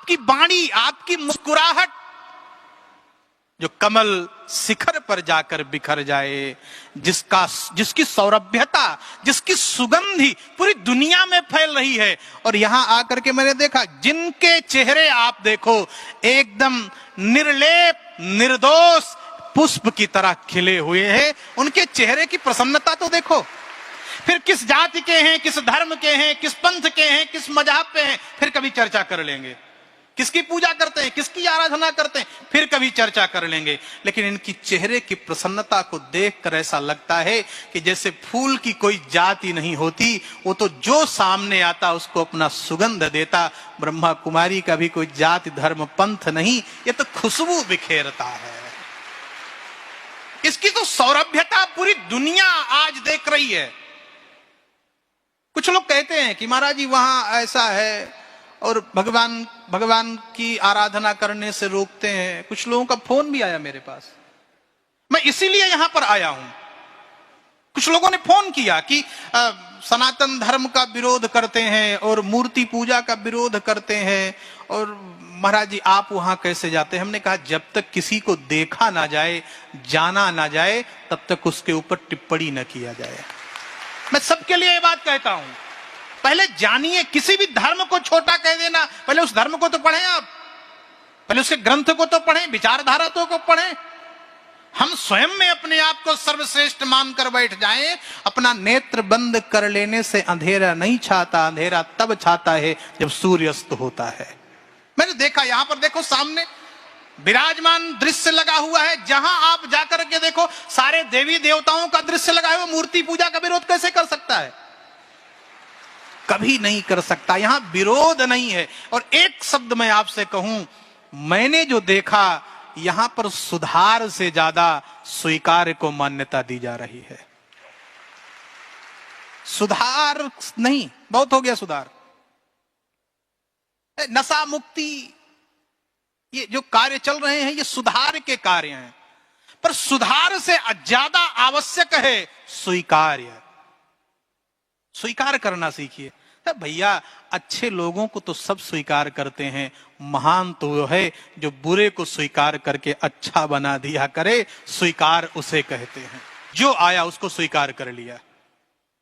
आपकी वाणी, आपकी मुस्कुराहट जो कमल शिखर पर जाकर बिखर जाए, जिसकी सौरभ्यता, जिसकी सुगंधी पूरी दुनिया में फैल रही है। और यहां आकर के मैंने देखा, जिनके चेहरे आप देखो एकदम निर्लेप, निर्दोष पुष्प की तरह खिले हुए हैं, उनके चेहरे की प्रसन्नता तो देखो। फिर किस जाति के हैं, किस धर्म के हैं, किस पंथ के हैं, किस मजहब पे हैं, फिर कभी चर्चा कर लेंगे। किसकी पूजा करते हैं, किसकी आराधना करते हैं, फिर कभी चर्चा कर लेंगे। लेकिन इनकी चेहरे की प्रसन्नता को देखकर ऐसा लगता है कि जैसे फूल की कोई जाति नहीं होती, वो तो जो सामने आता उसको अपना सुगंध देता। ब्रह्मा कुमारी का भी कोई जाति धर्म पंथ नहीं, ये तो खुशबू बिखेरता है। इसकी तो सौरभ्यता पूरी दुनिया आज देख रही है। कुछ लोग कहते हैं कि महाराज जी वहां ऐसा है और भगवान की आराधना करने से रोकते हैं। कुछ लोगों का फोन भी आया मेरे पास, मैं इसीलिए यहां पर आया हूं। कुछ लोगों ने फोन किया कि सनातन धर्म का विरोध करते हैं और मूर्ति पूजा का विरोध करते हैं, और महाराज जी आप वहां कैसे जाते हैं। हमने कहा जब तक किसी को देखा ना जाए, जाना ना जाए, तब तक उसके ऊपर टिप्पणी न किया जाए। मैं सबके लिए ये बात कहता हूं, पहले जानिए, किसी भी धर्म को छोटा कह देना, पहले उस धर्म को तो पढ़ें आप, पहले उसके ग्रंथ को तो पढ़ें, विचारधारा तो को पढ़ें। हम स्वयं में अपने आप को सर्वश्रेष्ठ मानकर बैठ जाएं। अपना नेत्र बंद कर लेने से अंधेरा नहीं छाता, अंधेरा तब छाता है जब सूर्यास्त होता है। मैंने देखा, यहां पर देखो सामने विराजमान दृश्य लगा हुआ है, जहां आप जाकर के देखो सारे देवी देवताओं का दृश्य लगा है। वो मूर्ति पूजा का विरोध कैसे कर सकता है? कभी नहीं कर सकता। यहां विरोध नहीं है। और एक शब्द मैं आपसे कहूं, मैंने जो देखा, यहां पर सुधार से ज्यादा स्वीकार को मान्यता दी जा रही है। सुधार नहीं, बहुत हो गया सुधार। नशा मुक्ति, ये जो कार्य चल रहे हैं, ये सुधार के कार्य हैं, पर सुधार से ज्यादा आवश्यक है स्वीकार्य। स्वीकार करना सीखिए। भैया अच्छे लोगों को तो सब स्वीकार करते हैं, महान तो वो है जो बुरे को स्वीकार करके अच्छा बना दिया करे। स्वीकार उसे कहते हैं। जो आया उसको स्वीकार कर लिया।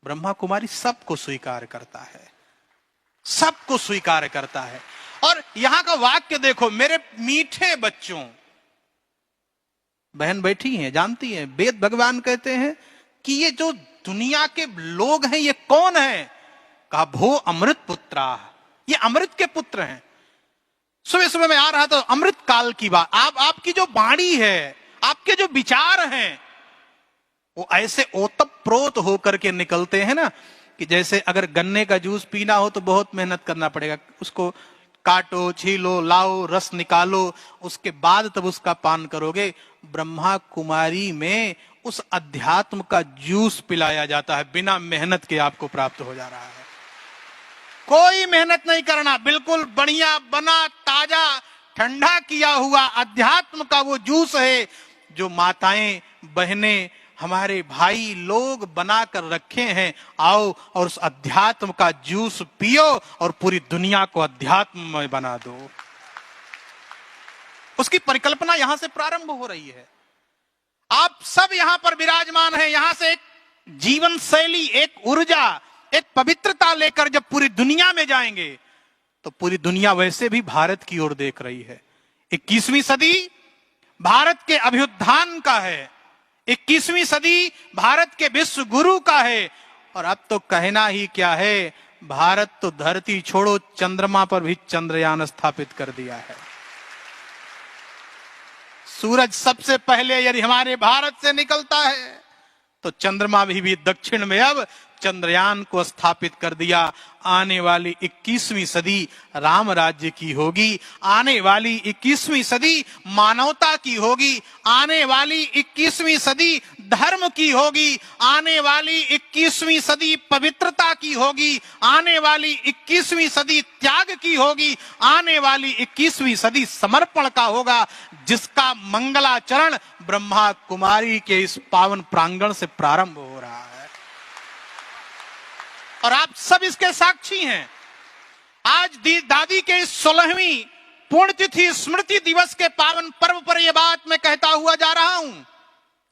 ब्रह्मा कुमारी सबको स्वीकार करता है, सबको स्वीकार करता है। और यहां का वाक्य देखो, मेरे मीठे बच्चों, बहन बैठी हैं जानती हैं, वेद भगवान कहते हैं कि ये जो दुनिया के लोग हैं ये कौन है? कहा भो अमृत पुत्रा, ये अमृत के पुत्र हैं। सुबह सुबह मैं आ रहा था, अमृत काल की बात, आपकी जो वाणी है, आपके जो विचार हैं, वो ऐसे ओतप्रोत होकर के निकलते हैं ना, कि जैसे अगर गन्ने का जूस पीना हो तो बहुत मेहनत करना पड़ेगा। उसको काटो, छीलो, लाओ, रस निकालो, उसके बाद तब उसका पान करोगे। ब्रह्मा कुमारी में उस अध्यात्म का जूस पिलाया जाता है, बिना मेहनत के आपको प्राप्त हो जा रहा है। कोई मेहनत नहीं करना, बिल्कुल बढ़िया बना, ताजा, ठंडा किया हुआ अध्यात्म का वो जूस है जो माताएं, बहनें, हमारे भाई लोग बनाकर रखे हैं। आओ और उस अध्यात्म का जूस पियो और पूरी दुनिया को अध्यात्म में बना दो। उसकी परिकल्पना यहां से प्रारंभ हो रही है। आप सब यहां पर विराजमान हैं। यहां से एक जीवन शैली, एक ऊर्जा, एक पवित्रता लेकर जब पूरी दुनिया में जाएंगे तो पूरी दुनिया वैसे भी भारत की ओर देख रही है। 21वीं सदी भारत के अभ्युत्थान का है, 21वीं सदी भारत के विश्व गुरु का है। और अब तो कहना ही क्या है, भारत तो धरती छोड़ो चंद्रमा पर भी चंद्रयान स्थापित कर दिया है। सूरज सबसे पहले यदि हमारे भारत से निकलता है तो चंद्रमा भी दक्षिण में अब चंद्रयान को स्थापित कर दिया। आने वाली 21वीं सदी राम राज्य की होगी। आने वाली 21वीं सदी मानवता की होगी। आने वाली 21वीं सदी धर्म की होगी। आने वाली 21वीं सदी पवित्रता की होगी। आने वाली 21वीं सदी त्याग की होगी। आने वाली 21वीं सदी समर्पण का होगा, जिसका मंगलाचरण ब्रह्मा कुमारी के इस पावन प्रांगण से प्रारंभ हो रहा है। और आप सब इसके साक्षी हैं। आज दादी के इस 16वीं पुण्यतिथि स्मृति दिवस के पावन पर्व पर यह बात मैं कहता हुआ जा रहा हूं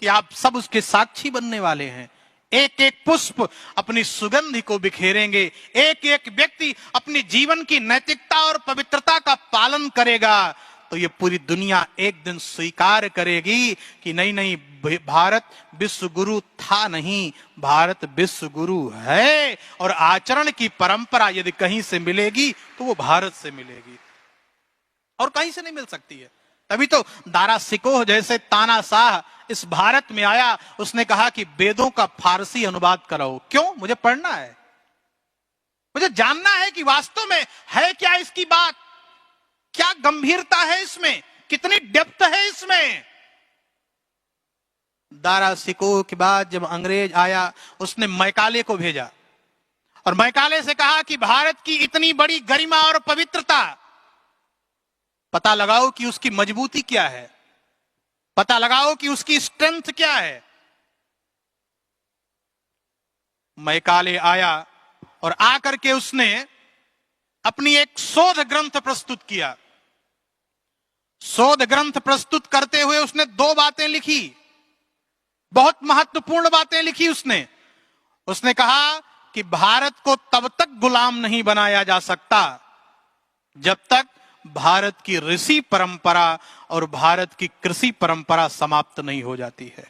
कि आप सब उसके साक्षी बनने वाले हैं। एक एक पुष्प अपनी सुगंध को बिखेरेंगे, एक एक व्यक्ति अपनी जीवन की नैतिकता और पवित्रता का पालन करेगा, तो ये पूरी दुनिया एक दिन स्वीकार करेगी कि नहीं नहीं, भारत विश्व गुरु था नहीं, भारत विश्व गुरु है। और आचरण की परंपरा यदि कहीं से मिलेगी तो वो भारत से मिलेगी और कहीं से नहीं मिल सकती है। तभी तो दारा सिकोह जैसे तानाशाह इस भारत में आया, उसने कहा कि वेदों का फारसी अनुवाद कराओ। क्यों? मुझे पढ़ना है, मुझे जानना है कि वास्तव में है क्या इसकी बात, क्या गंभीरता है इसमें, कितनी डेप्थ है इसमें। दारा सिकोह के बाद जब अंग्रेज आया, उसने मैकाले को भेजा और मैकाले से कहा कि भारत की इतनी बड़ी गरिमा और पवित्रता, पता लगाओ कि उसकी मजबूती क्या है, पता लगाओ कि उसकी स्ट्रेंथ क्या है। मैकाले आया और आकर के उसने अपनी एक शोध ग्रंथ प्रस्तुत किया। शोध ग्रंथ प्रस्तुत करते हुए उसने दो बातें लिखी, बहुत महत्वपूर्ण बातें लिखी उसने कहा कि भारत को तब तक गुलाम नहीं बनाया जा सकता जब तक भारत की ऋषि परंपरा और भारत की कृषि परंपरा समाप्त नहीं हो जाती है।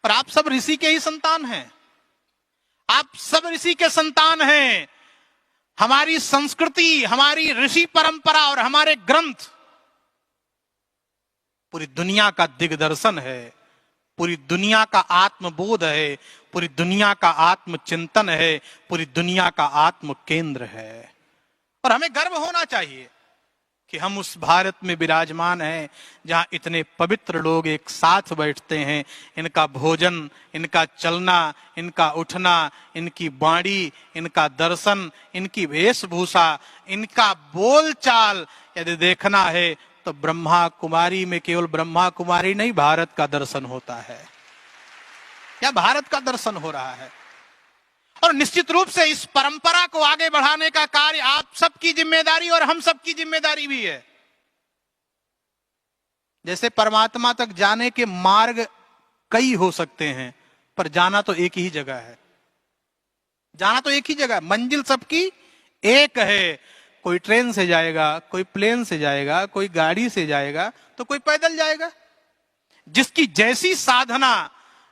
पर आप सब ऋषि के ही संतान हैं, आप सब ऋषि के संतान हैं। हमारी संस्कृति, हमारी ऋषि परंपरा और हमारे ग्रंथ पूरी दुनिया का दिग्दर्शन है, पूरी दुनिया का आत्मबोध है, पूरी दुनिया का आत्मचिंतन है, पूरी दुनिया का आत्म केंद्र है। और हमें गर्व होना चाहिए कि हम उस भारत में विराजमान हैं जहां इतने पवित्र लोग एक साथ बैठते हैं। इनका भोजन, इनका चलना, इनका उठना, इनकी वाणी, इनका दर्शन, इनकी वेशभूषा, इनका बोलचाल यदि देखना है तो ब्रह्मा कुमारी में केवल ब्रह्मा कुमारी नहीं, भारत का दर्शन होता है, या भारत का दर्शन हो रहा है। और निश्चित रूप से इस परंपरा को आगे बढ़ाने का कार्य आप सबकी जिम्मेदारी और हम सबकी जिम्मेदारी भी है। जैसे परमात्मा तक जाने के मार्ग कई हो सकते हैं, पर जाना तो एक ही जगह है, जाना तो एक ही जगह, मंजिल सबकी एक है। कोई ट्रेन से जाएगा, कोई प्लेन से जाएगा, कोई गाड़ी से जाएगा, तो कोई पैदल जाएगा। जिसकी जैसी साधना,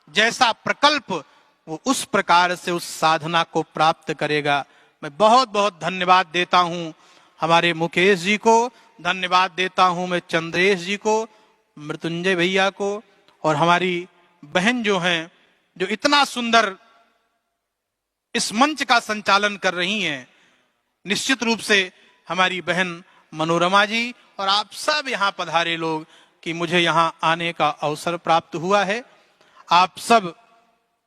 जैसा प्रकल्प, वो उस प्रकार से उस साधना को प्राप्त करेगा। मैं बहुत बहुत धन्यवाद देता हूं हमारे मुकेश जी को, धन्यवाद देता हूं मैं चंद्रेश जी को, मृत्युंजय भैया को, और हमारी बहन जो हैं, जो इतना सुंदर इस मंच का संचालन कर रही हैं। निश्चित रूप से हमारी बहन मनोरमा जी और आप सब यहां पधारे लोग कि मुझे यहां आने का अवसर प्राप्त हुआ है। आप सब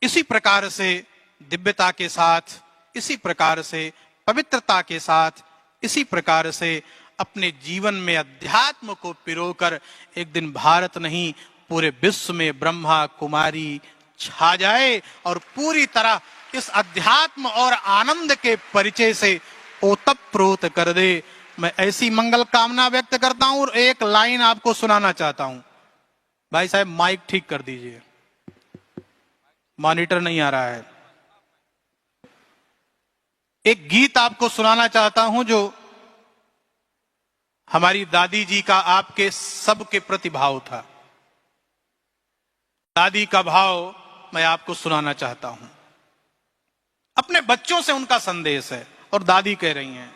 इसी प्रकार से दिव्यता के साथ, इसी प्रकार से पवित्रता के साथ, इसी प्रकार से अपने जीवन में अध्यात्म को पिरोकर एक दिन भारत नहीं पूरे विश्व में ब्रह्मा कुमारी छा जाए और पूरी तरह इस अध्यात्म और आनंद के परिचय से ओतप्रोत कर दे। मैं ऐसी मंगल कामना व्यक्त करता हूं और एक लाइन आपको सुनाना चाहता हूं। भाई साहब माइक ठीक कर दीजिए, मॉनिटर नहीं आ रहा है। एक गीत आपको सुनाना चाहता हूं जो हमारी दादी जी का आपके सबके प्रति भाव था। दादी का भाव मैं आपको सुनाना चाहता हूं। अपने बच्चों से उनका संदेश है और दादी कह रही हैं,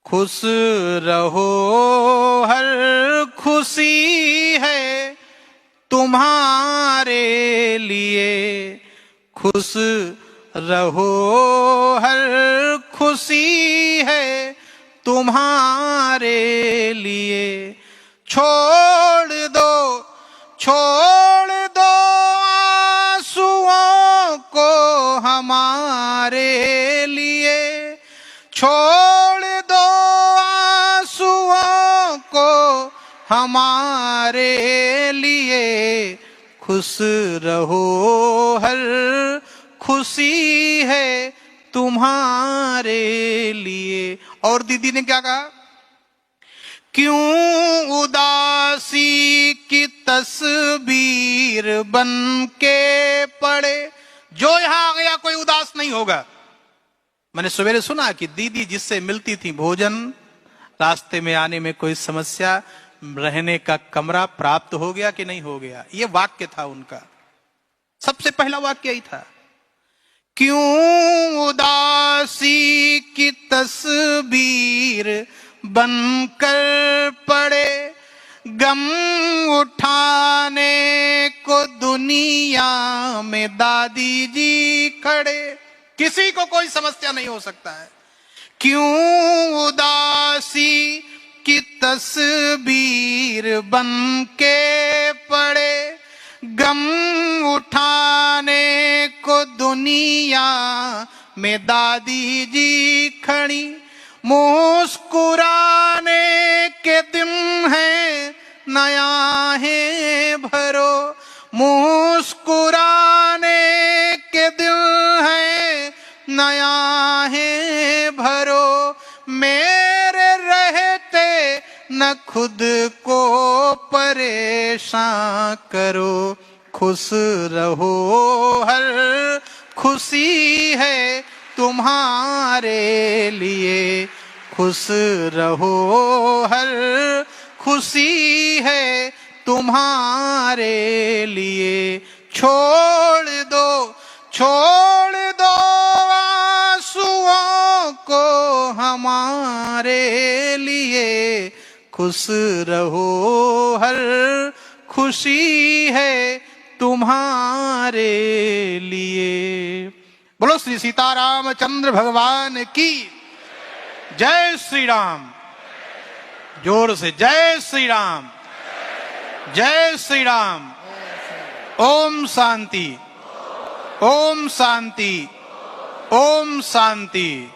खुश रहो हर खुशी है तुम्हारे लिए, खुश रहो हर खुशी है तुम्हारे लिए, छोड़ दो आंसुओं को हमारे लिए, छोड़ दो आंसुओं को हमारे लिए, खुश रहो हर खुशी है तुम्हारे लिए। और दीदी ने क्या कहा, क्यों उदासी की तस्वीर बन के पड़े, जो यहां आ गया कोई उदास नहीं होगा। मैंने सवेरे सुना कि दीदी जिससे मिलती थी भोजन, रास्ते में आने में कोई समस्या, रहने का कमरा प्राप्त हो गया कि नहीं हो गया, यह वाक्य था उनका, सबसे पहला वाक्य यही था। क्यों उदासी की तस्वीर बनकर पड़े, गम उठाने को दुनिया में दादी जी खड़े। किसी को कोई समस्या नहीं हो सकता है। क्यों उदासी की तस्वीर बनके पड़े, गम उठाने को दुनिया में दादी जी खड़ी। मुस्कुराने के दिन है नया है भरो, मुस्कुराने के दिन है नया है भरो। मेरे रहते न खुद को परेशान करो, खुश रहो हर खुशी है तुम्हारे लिए, खुश रहो हर खुशी है तुम्हारे लिए। छोड़ दो आंसुओं को हमारे लिए, खुश रहो हर खुशी है तुम्हारे लिए। बोलो श्री सीतारामचंद्र भगवान की जय। श्री राम, जोर से जय श्री राम, जय श्री राम। ओम शांति, ओम शांति, ओम शांति।